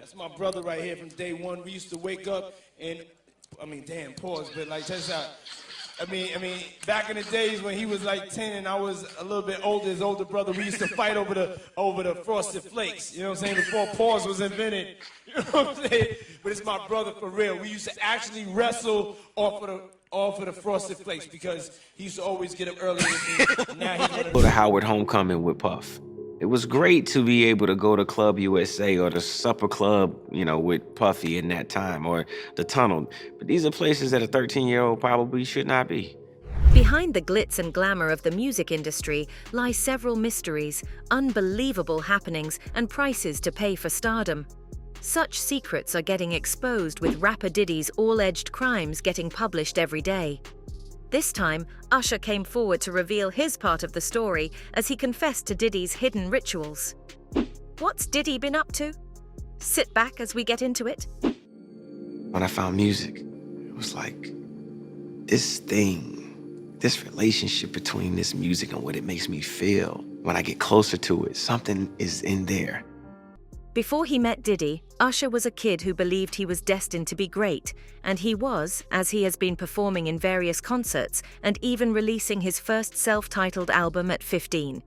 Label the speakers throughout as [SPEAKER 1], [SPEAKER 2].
[SPEAKER 1] That's my brother right here from day one. We used to wake up and, damn, pause, but like, check this out. Back in the days when he was like 10 and I was a little bit older, his older brother, we used to fight over the Frosted Flakes. You know what I'm saying? Before pause was invented. You know what I'm saying? But it's my brother for real. We used to actually wrestle off of the Frosted Flakes because he used to always get up early with me. Now he's gonna
[SPEAKER 2] Go to Howard homecoming with Puff. It was great to be able to go to Club USA or the Supper Club, with Puffy in that time, or the Tunnel. But these are places that a 13-year-old probably should not be.
[SPEAKER 3] Behind the glitz and glamour of the music industry lie several mysteries, unbelievable happenings, and prices to pay for stardom. Such secrets are getting exposed with rapper Diddy's all-edged crimes getting published every day. This time, Usher came forward to reveal his part of the story as he confessed to Diddy's hidden rituals. What's Diddy been up to? Sit back as we get into it.
[SPEAKER 2] When I found music, it was like this relationship between this music and what it makes me feel. When I get closer to it, something is in there.
[SPEAKER 3] Before he met Diddy, Usher was a kid who believed he was destined to be great, and he was, as he has been performing in various concerts and even releasing his first self-titled album at 15.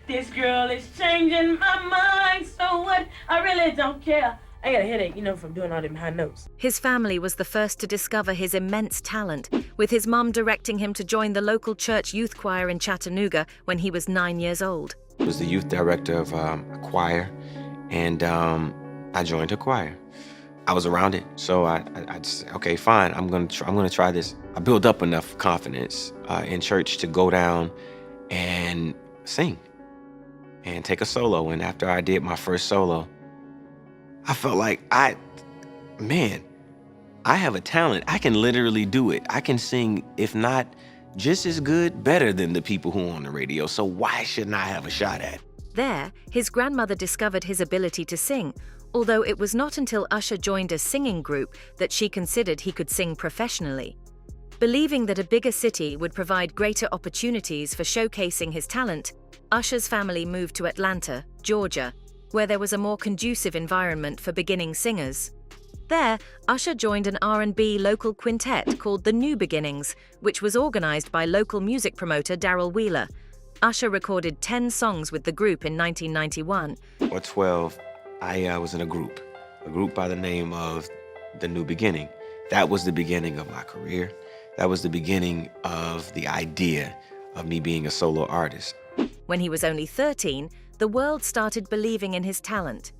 [SPEAKER 4] This girl is changing my mind, so what? I really don't care. I got a headache, from doing all them high notes.
[SPEAKER 3] His family was the first to discover his immense talent, with his mom directing him to join the local church youth choir in Chattanooga when he was 9 years old.
[SPEAKER 2] I was the youth director of a choir, and I joined a choir. I was around it, so I just said, okay, fine, I'm gonna try this. I built up enough confidence in church to go down and sing and take a solo. And after I did my first solo, I felt like I have a talent. I can literally do it. I can sing, if not just as good, better than the people who are on the radio. So why shouldn't I have a shot at it?
[SPEAKER 3] There, his grandmother discovered his ability to sing, although it was not until Usher joined a singing group that she considered he could sing professionally. Believing that a bigger city would provide greater opportunities for showcasing his talent, Usher's family moved to Atlanta, Georgia, where there was a more conducive environment for beginning singers. There, Usher joined an R&B local quintet called The New Beginnings, which was organized by local music promoter Darryl Wheeler. Usher recorded 10 songs with the group in 1991.
[SPEAKER 2] Or 12, I was in a group by the name of The New Beginning. That was the beginning of my career. That was the beginning of the idea of me being a solo artist.
[SPEAKER 3] When he was only 13, the world started believing in his talent.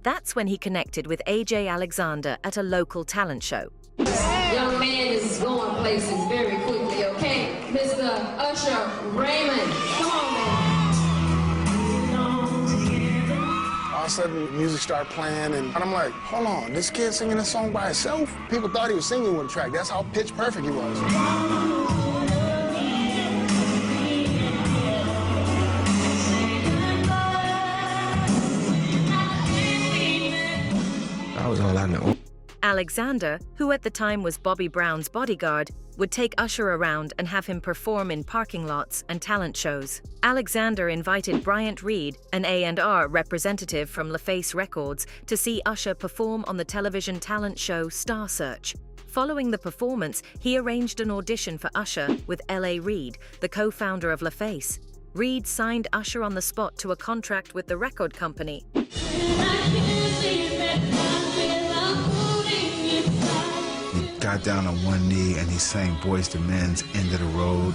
[SPEAKER 3] That's when he connected with A.J. Alexander at a local talent show.
[SPEAKER 5] Young man is going places very quickly, okay? Mr. Usher Raymond, come on, man.
[SPEAKER 6] All of a sudden, music started playing, and I'm like, hold on, this kid singing a song by himself? People thought he was singing with a track. That's how pitch perfect he was.
[SPEAKER 2] I was all I know.
[SPEAKER 3] Alexander, who at the time was Bobby Brown's bodyguard, would take Usher around and have him perform in parking lots and talent shows. Alexander invited Bryant Reed, an A&R representative from LaFace Records, to see Usher perform on the television talent show Star Search. Following the performance, he arranged an audition for Usher with L.A. Reid, the co-founder of LaFace. Reid signed Usher on the spot to a contract with the record company.
[SPEAKER 7] Got down on one knee and he sang Boyz II Men's End of the Road.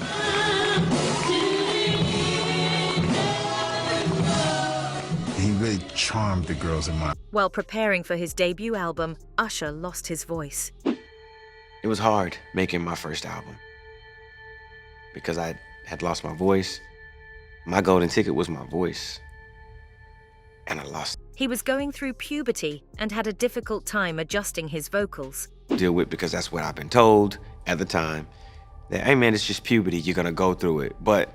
[SPEAKER 7] He really charmed the girls in my...
[SPEAKER 3] While preparing for his debut album, Usher lost his voice.
[SPEAKER 2] It was hard making my first album because I had lost my voice. My golden ticket was my voice, and I lost it.
[SPEAKER 3] He was going through puberty and had a difficult time adjusting his vocals.
[SPEAKER 2] Deal with, because that's what I've been told at the time, that, hey man, it's just puberty, you're gonna go through it. But,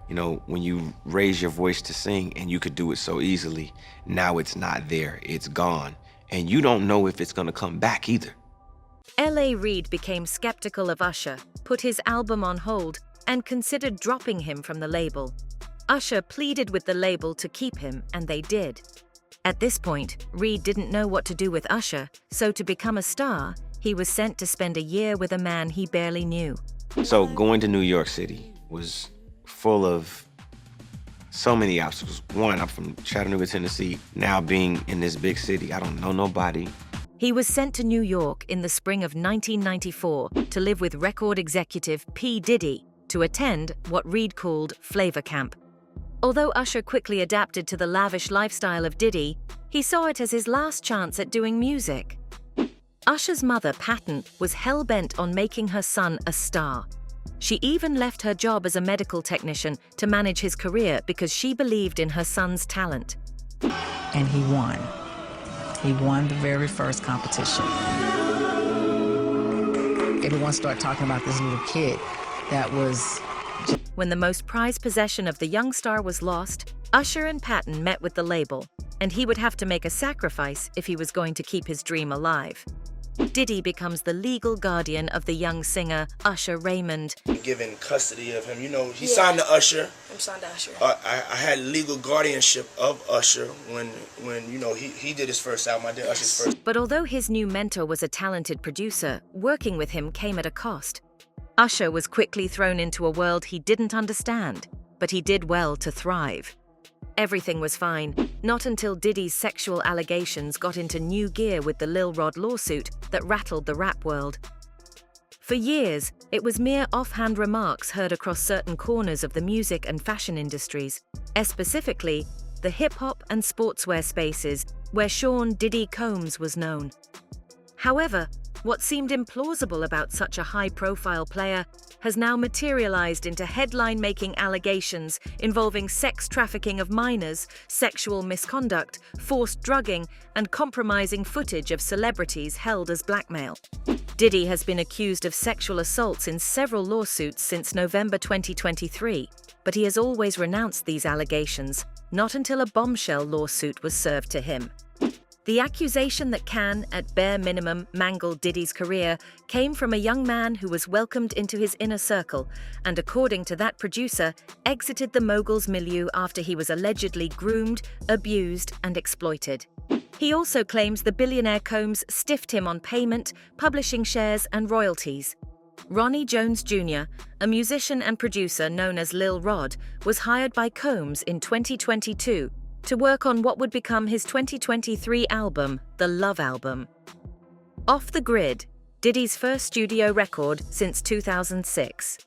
[SPEAKER 2] when you raise your voice to sing and you could do it so easily, now it's not there, it's gone. And you don't know if it's gonna come back either.
[SPEAKER 3] L.A. Reid became skeptical of Usher, put his album on hold, and considered dropping him from the label. Usher pleaded with the label to keep him, and they did. At this point, Reed didn't know what to do with Usher, so to become a star, he was sent to spend a year with a man he barely knew.
[SPEAKER 2] So going to New York City was full of so many obstacles. One, I'm from Chattanooga, Tennessee. Now being in this big city, I don't know nobody.
[SPEAKER 3] He was sent to New York in the spring of 1994 to live with record executive P. Diddy to attend what Reed called Flavor Camp. Although Usher quickly adapted to the lavish lifestyle of Diddy, he saw it as his last chance at doing music. Usher's mother, Patton, was hell-bent on making her son a star. She even left her job as a medical technician to manage his career because she believed in her son's talent.
[SPEAKER 8] And he won. He won the very first competition. Everyone started talking about this little kid that was...
[SPEAKER 3] When the most prized possession of the young star was lost, Usher and Patton met with the label, and he would have to make a sacrifice if he was going to keep his dream alive. Diddy becomes the legal guardian of the young singer, Usher Raymond.
[SPEAKER 1] Given custody of him, you know, he signed to Usher.
[SPEAKER 9] I'm signed to Usher.
[SPEAKER 1] I had legal guardianship of Usher when you know, he did his first album. I did Usher's first.
[SPEAKER 3] But although his new mentor was a talented producer, working with him came at a cost. Usher was quickly thrown into a world he didn't understand, but he did well to thrive. Everything was fine, not until Diddy's sexual allegations got into new gear with the Lil Rod lawsuit that rattled the rap world. For years, it was mere offhand remarks heard across certain corners of the music and fashion industries, specifically the hip-hop and sportswear spaces where Sean Diddy Combs was known. However, what seemed implausible about such a high-profile player has now materialized into headline-making allegations involving sex trafficking of minors, sexual misconduct, forced drugging, and compromising footage of celebrities held as blackmail. Diddy has been accused of sexual assaults in several lawsuits since November 2023, but he has always renounced these allegations, not until a bombshell lawsuit was served to him. The accusation that can, at bare minimum, mangle Diddy's career came from a young man who was welcomed into his inner circle and, according to that producer, exited the mogul's milieu after he was allegedly groomed, abused, and exploited. He also claims the billionaire Combs stiffed him on payment, publishing shares, and royalties. Ronnie Jones Jr., a musician and producer known as Lil Rod, was hired by Combs in 2022 to work on what would become his 2023 album, The Love Album. Off the Grid, Diddy's first studio record since 2006.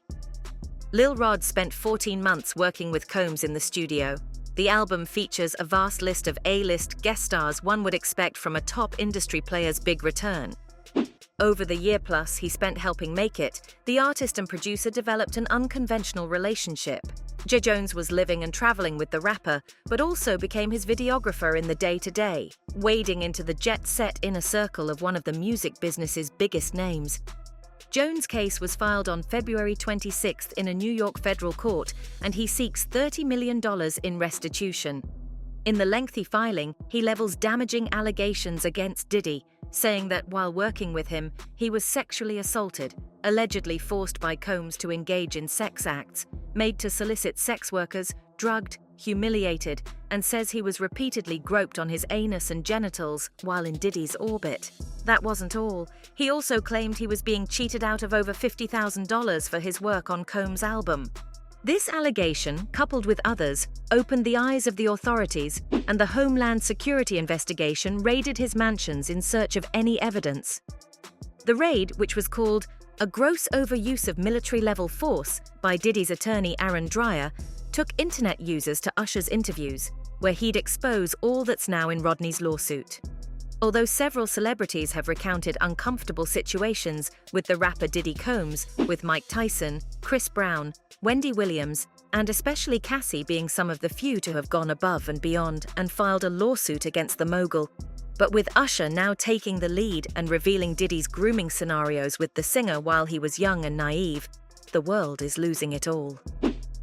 [SPEAKER 3] Lil Rod spent 14 months working with Combs in the studio. The album features a vast list of A-list guest stars one would expect from a top industry player's big return. Over the year plus he spent helping make it, the artist and producer developed an unconventional relationship. J. Jones was living and traveling with the rapper, but also became his videographer in the day-to-day, wading into the jet-set inner circle of one of the music business's biggest names. Jones' case was filed on February 26th in a New York federal court, and he seeks $30 million in restitution. In the lengthy filing, he levels damaging allegations against Diddy, saying that while working with him, he was sexually assaulted, allegedly forced by Combs to engage in sex acts, made to solicit sex workers, drugged, humiliated, and says he was repeatedly groped on his anus and genitals while in Diddy's orbit. That wasn't all. He also claimed he was being cheated out of over $50,000 for his work on Combs' album. This allegation, coupled with others, opened the eyes of the authorities, and the Homeland Security investigation raided his mansions in search of any evidence. The raid, which was called a gross overuse of military-level force by Diddy's attorney Aaron Dreyer, took internet users to Usher's interviews, where he'd expose all that's now in Rodney's lawsuit. Although several celebrities have recounted uncomfortable situations with the rapper Diddy Combs, with Mike Tyson, Chris Brown, Wendy Williams, and especially Cassie being some of the few to have gone above and beyond and filed a lawsuit against the mogul. But with Usher now taking the lead and revealing Diddy's grooming scenarios with the singer while he was young and naive, the world is losing it all.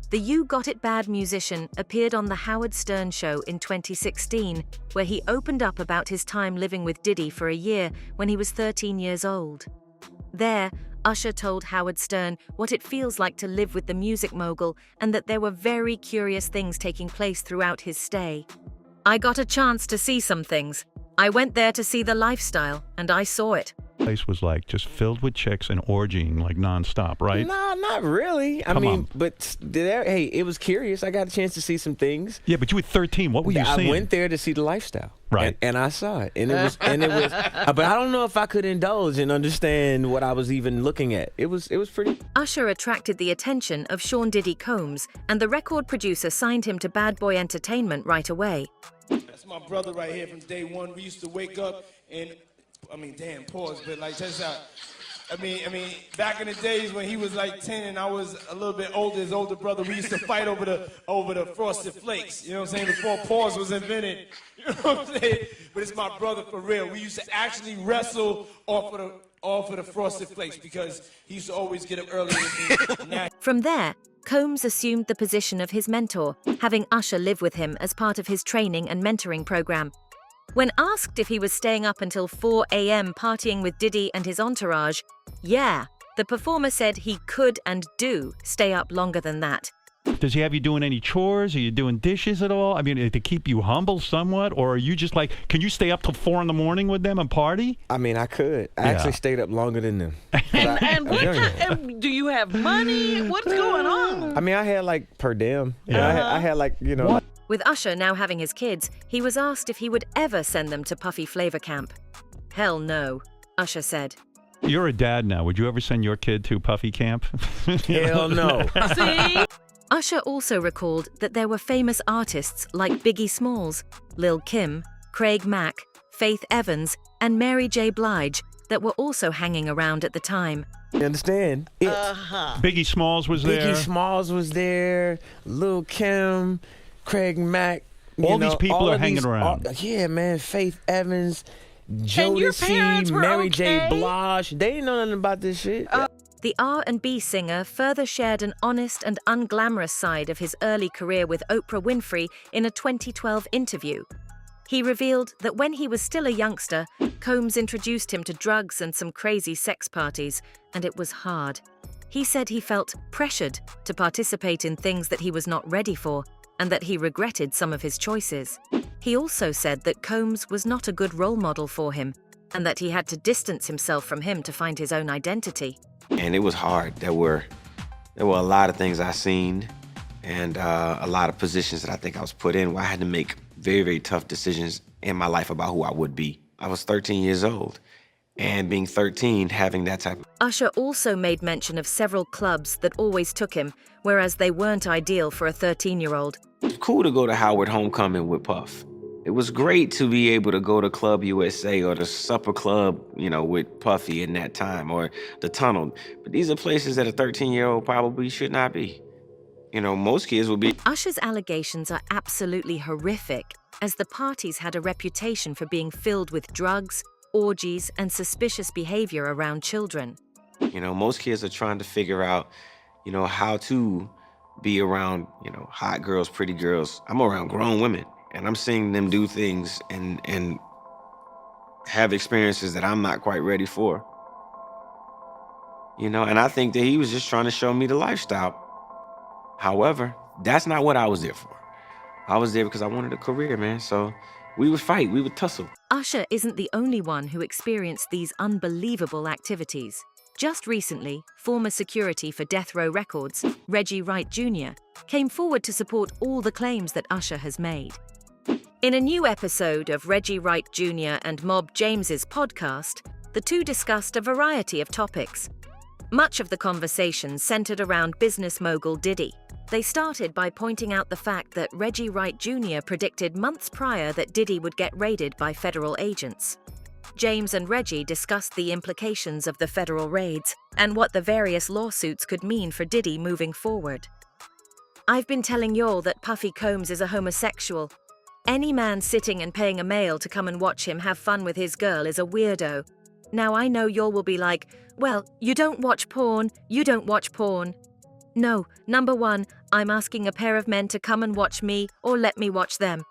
[SPEAKER 3] The You Got It Bad musician appeared on The Howard Stern Show in 2016, where he opened up about his time living with Diddy for a year when he was 13 years old. There, Usher told Howard Stern what it feels like to live with the music mogul and that there were very curious things taking place throughout his stay. I got a chance to see some things. I went there to see the lifestyle, and I saw it.
[SPEAKER 9] Place was like just filled with chicks and orgying like nonstop, right?
[SPEAKER 2] No, not really. I
[SPEAKER 9] Come
[SPEAKER 2] mean,
[SPEAKER 9] on.
[SPEAKER 2] but hey, it was curious. I got a chance to see some things.
[SPEAKER 9] Yeah, but you were 13. What were you seeing?
[SPEAKER 2] I went there to see the lifestyle,
[SPEAKER 9] Right.
[SPEAKER 2] And I saw it, and it was, but I don't know if I could indulge and understand what I was even looking at. It was pretty.
[SPEAKER 3] Usher attracted the attention of Sean Diddy Combs, and the record producer signed him to Bad Boy Entertainment right away.
[SPEAKER 1] That's my brother right here from day one. We used to wake up and, damn, pause, but like, check this out. Back in the days when he was like 10 and I was a little bit older, his older brother, we used to fight over the frosted flakes. You know what I'm saying? Before pause was invented. You know what I'm saying? But it's my brother for real. We used to actually wrestle off of the frosted flakes because he used to always get up early.
[SPEAKER 3] From there, Combs assumed the position of his mentor, having Usher live with him as part of his training and mentoring program. When asked if he was staying up until 4 a.m. partying with Diddy and his entourage, yeah, the performer said he could and do stay up longer than that.
[SPEAKER 9] Does he have you doing any chores? Are you doing dishes at all? I mean, to keep you humble somewhat? Or are you just like, can you stay up till 4 in the morning with them and party?
[SPEAKER 2] I mean, I could. I actually stayed up longer than them.
[SPEAKER 10] And do you have money? What's going on?
[SPEAKER 2] I mean, I had like per diem.
[SPEAKER 9] Yeah.
[SPEAKER 2] I had like, you know.
[SPEAKER 3] With Usher now having his kids, he was asked if he would ever send them to Puffy Flavor Camp. Hell no, Usher said.
[SPEAKER 9] You're a dad now. Would you ever send your kid to Puffy Camp?
[SPEAKER 2] Hell no.
[SPEAKER 10] See?
[SPEAKER 3] Usher also recalled that there were famous artists like Biggie Smalls, Lil' Kim, Craig Mack, Faith Evans, and Mary J. Blige that were also hanging around at the time.
[SPEAKER 2] You understand?
[SPEAKER 9] Biggie Smalls was there.
[SPEAKER 2] Biggie Smalls was there. Lil' Kim, Craig Mack.
[SPEAKER 9] All these people are hanging around.
[SPEAKER 2] Yeah, man. Faith Evans,
[SPEAKER 10] And your parents
[SPEAKER 2] Jodeci,
[SPEAKER 10] were
[SPEAKER 2] Mary J.
[SPEAKER 10] okay?
[SPEAKER 2] Blige. They didn't know nothing about this shit.
[SPEAKER 3] The R&B singer further shared an honest and unglamorous side of his early career with Oprah Winfrey in a 2012 interview. He revealed that when he was still a youngster, Combs introduced him to drugs and some crazy sex parties, and it was hard. He said he felt pressured to participate in things that he was not ready for, and that he regretted some of his choices. He also said that Combs was not a good role model for him, and that he had to distance himself from him to find his own identity.
[SPEAKER 2] And it was hard. There were a lot of things I seen, and a lot of positions that I think I was put in where I had to make very, very tough decisions in my life about who I would be. I was 13 years old, and being 13, having that type of...
[SPEAKER 3] Usher also made mention of several clubs that always took him, whereas they weren't ideal for a 13-year-old.
[SPEAKER 2] It was cool to go to Howard Homecoming with Puff. It was great to be able to go to Club USA or the Supper Club, you know, with Puffy in that time, or the Tunnel. But these are places that a 13-year-old probably should not be. You know, most kids will be.
[SPEAKER 3] Usher's allegations are absolutely horrific, as the parties had a reputation for being filled with drugs, orgies, and suspicious behavior around children.
[SPEAKER 2] You know, most kids are trying to figure out, you know, how to be around, you know, hot girls, pretty girls. I'm around grown women, and I'm seeing them do things and have experiences that I'm not quite ready for. You know, and I think that he was just trying to show me the lifestyle. However, that's not what I was there for. I was there because I wanted a career, man. So we would fight, we would tussle.
[SPEAKER 3] Usher isn't the only one who experienced these unbelievable activities. Just recently, former security for Death Row Records, Reggie Wright Jr., came forward to support all the claims that Usher has made. In a new episode of Reggie Wright Jr. and Mob James's podcast, the two discussed a variety of topics. Much of the conversation centered around business mogul Diddy. They started by pointing out the fact that Reggie Wright Jr. predicted months prior that Diddy would get raided by federal agents. James and Reggie discussed the implications of the federal raids and what the various lawsuits could mean for Diddy moving forward. I've been telling y'all that Puffy Combs is a homosexual. Any man sitting and paying a male to come and watch him have fun with his girl is a weirdo. Now I know y'all will be like, well, you don't watch porn, you don't watch porn. No, number one, I'm asking a pair of men to come and watch me or let me watch them.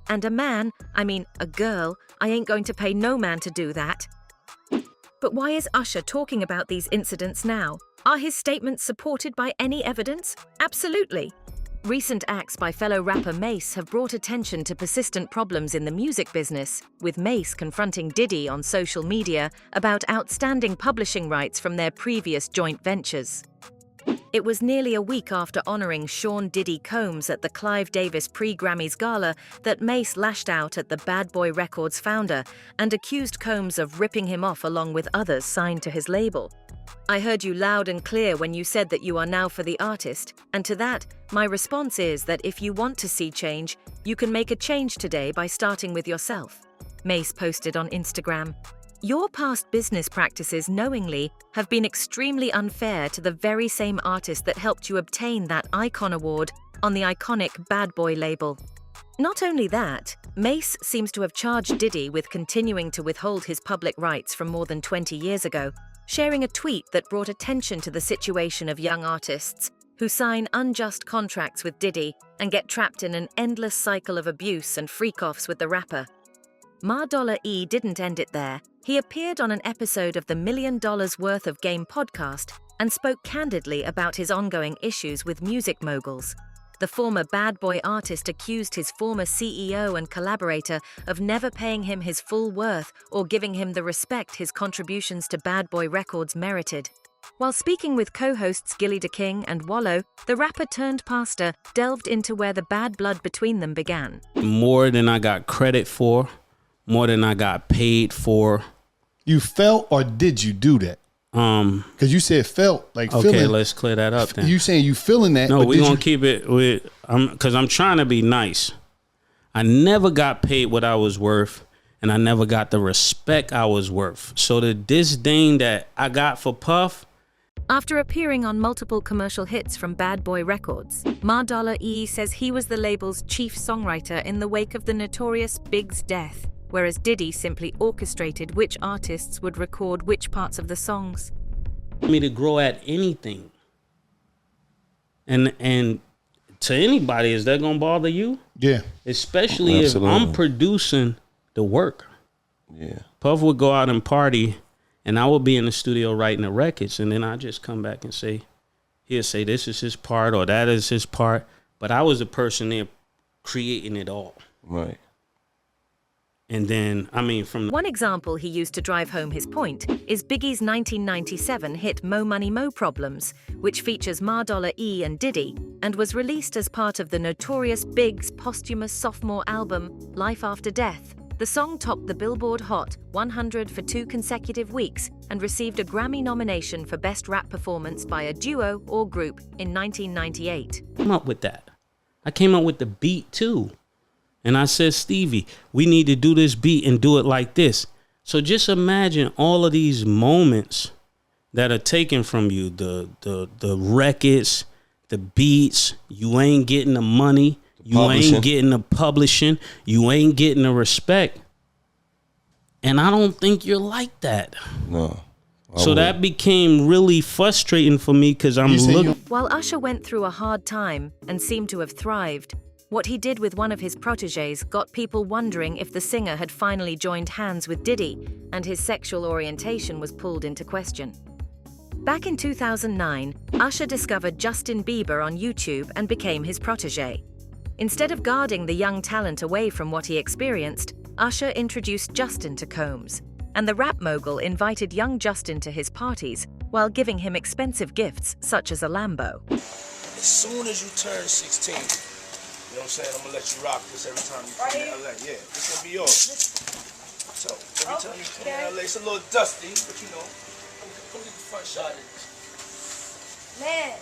[SPEAKER 3] And a girl, I ain't going to pay no man to do that. But why is Usher talking about these incidents now? Are his statements supported by any evidence? Absolutely. Recent acts by fellow rapper Mace have brought attention to persistent problems in the music business, with Mace confronting Diddy on social media about outstanding publishing rights from their previous joint ventures. It was nearly a week after honoring Sean Diddy Combs at the Clive Davis pre-Grammys Gala that Mace lashed out at the Bad Boy Records founder and accused Combs of ripping him off along with others signed to his label. "I heard you loud and clear when you said that you are now for the artist, and to that, my response is that if you want to see change, you can make a change today by starting with yourself," Mace posted on Instagram. "Your past business practices knowingly have been extremely unfair to the very same artist that helped you obtain that Icon Award on the iconic Bad Boy label." Not only that, Mace seems to have charged Diddy with continuing to withhold his public rights from more than 20 years ago, sharing a tweet that brought attention to the situation of young artists who sign unjust contracts with Diddy and get trapped in an endless cycle of abuse and freak-offs with the rapper. Ma$E didn't end it there. He appeared on an episode of the $1 Million Worth of Game podcast and spoke candidly about his ongoing issues with music moguls. The former Bad Boy artist accused his former CEO and collaborator of never paying him his full worth or giving him the respect his contributions to Bad Boy Records merited. While speaking with co-hosts Gilly DeKing and Wallow, the rapper-turned-pastor delved into where the bad blood between them began.
[SPEAKER 11] More than I got credit for, more than I got paid for.
[SPEAKER 12] You felt or did you do that? Because you said felt, like
[SPEAKER 11] okay,
[SPEAKER 12] feeling.
[SPEAKER 11] let's clear that up then.
[SPEAKER 12] You saying you feeling that?
[SPEAKER 11] No, we're gonna keep it with because I'm trying to be nice. I never got paid what I was worth, and I never got the respect I was worth. So the disdain that I got for Puff.
[SPEAKER 3] After appearing on multiple commercial hits from Bad Boy Records, Ma$E says he was the label's chief songwriter in the wake of the notorious Big's death, whereas Diddy simply orchestrated which artists would record which parts of the songs.
[SPEAKER 11] Me to grow at anything. And to anybody, is that gonna bother you?
[SPEAKER 12] Yeah.
[SPEAKER 11] Especially if I'm producing the work.
[SPEAKER 13] Yeah.
[SPEAKER 11] Puff would go out and party, and I would be in the studio writing the records, and then I just come back and say, he'll say this is his part or that is his part, but I was the person there creating it all.
[SPEAKER 13] Right.
[SPEAKER 11] And then, from
[SPEAKER 3] one example he used to drive home his point is Biggie's 1997 hit Mo Money Mo Problems, which features Ma$E and Diddy, and was released as part of the notorious Big's posthumous sophomore album, Life After Death. The song topped the Billboard Hot 100 for 2 consecutive weeks and received a Grammy nomination for Best Rap Performance by a Duo or Group in 1998.
[SPEAKER 11] I came up with that. I came up with the beat too. And I said, Stevie, we need to do this beat and do it like this. So just imagine all of these moments that are taken from you. The records, the beats, you ain't getting the money. You ain't getting the publishing. You ain't getting the respect. And I don't think you're like that.
[SPEAKER 13] No.
[SPEAKER 11] So that became really frustrating for me because I'm looking.
[SPEAKER 3] While Usher went through a hard time and seemed to have thrived, what he did with one of his protégés got people wondering if the singer had finally joined hands with Diddy and his sexual orientation was pulled into question. Back in 2009, Usher discovered Justin Bieber on YouTube and became his protégé. Instead of guarding the young talent away from what he experienced, Usher introduced Justin to Combs, and the rap mogul invited young Justin to his parties while giving him expensive gifts such as a Lambo.
[SPEAKER 1] As soon as you turn 16, you know what I'm saying, I'm gonna let you rock this every time you come to LA. Yeah, this gonna be yours. So every time you come to LA, it's a little dusty, but you know, come get the front shot of this.
[SPEAKER 14] Man.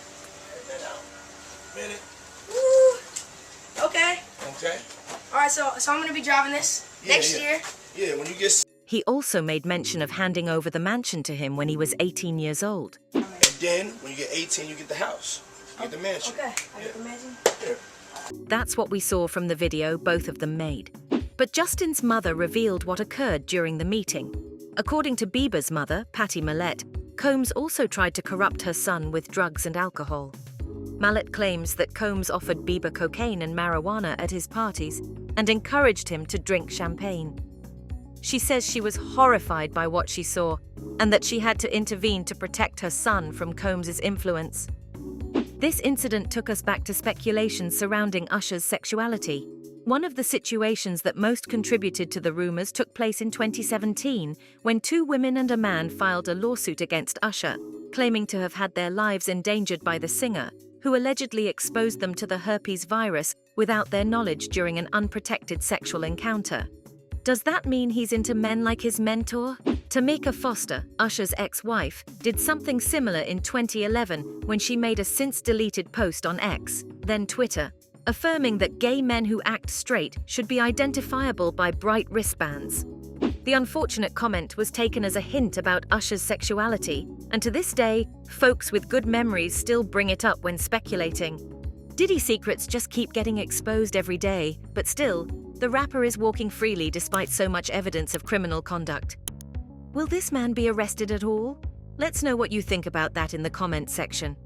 [SPEAKER 1] Minute.
[SPEAKER 14] Woo. Okay.
[SPEAKER 1] Okay.
[SPEAKER 14] All right, so I'm gonna be driving this next year.
[SPEAKER 1] Yeah, when you get.
[SPEAKER 3] He also made mention of handing over the mansion to him when he was 18 years old.
[SPEAKER 1] And then when you get 18, you get the house. You get the mansion.
[SPEAKER 14] Okay, I get the mansion.
[SPEAKER 1] Yeah.
[SPEAKER 3] That's what we saw from the video both of them made. But Justin's mother revealed what occurred during the meeting. According to Bieber's mother, Patty Millett, Combs also tried to corrupt her son with drugs and alcohol. Mallett claims that Combs offered Bieber cocaine and marijuana at his parties and encouraged him to drink champagne. She says she was horrified by what she saw and that she had to intervene to protect her son from Combs' influence. This incident took us back to speculation surrounding Usher's sexuality. One of the situations that most contributed to the rumors took place in 2017, when 2 women and a man filed a lawsuit against Usher, claiming to have had their lives endangered by the singer, who allegedly exposed them to the herpes virus without their knowledge during an unprotected sexual encounter. Does that mean he's into men like his mentor? Tamika Foster, Usher's ex-wife, did something similar in 2011 when she made a since-deleted post on X, then Twitter, affirming that gay men who act straight should be identifiable by bright wristbands. The unfortunate comment was taken as a hint about Usher's sexuality, and to this day, folks with good memories still bring it up when speculating. Diddy secrets just keep getting exposed every day, but still, the rapper is walking freely despite so much evidence of criminal conduct. Will this man be arrested at all? Let's know what you think about that in the comments section.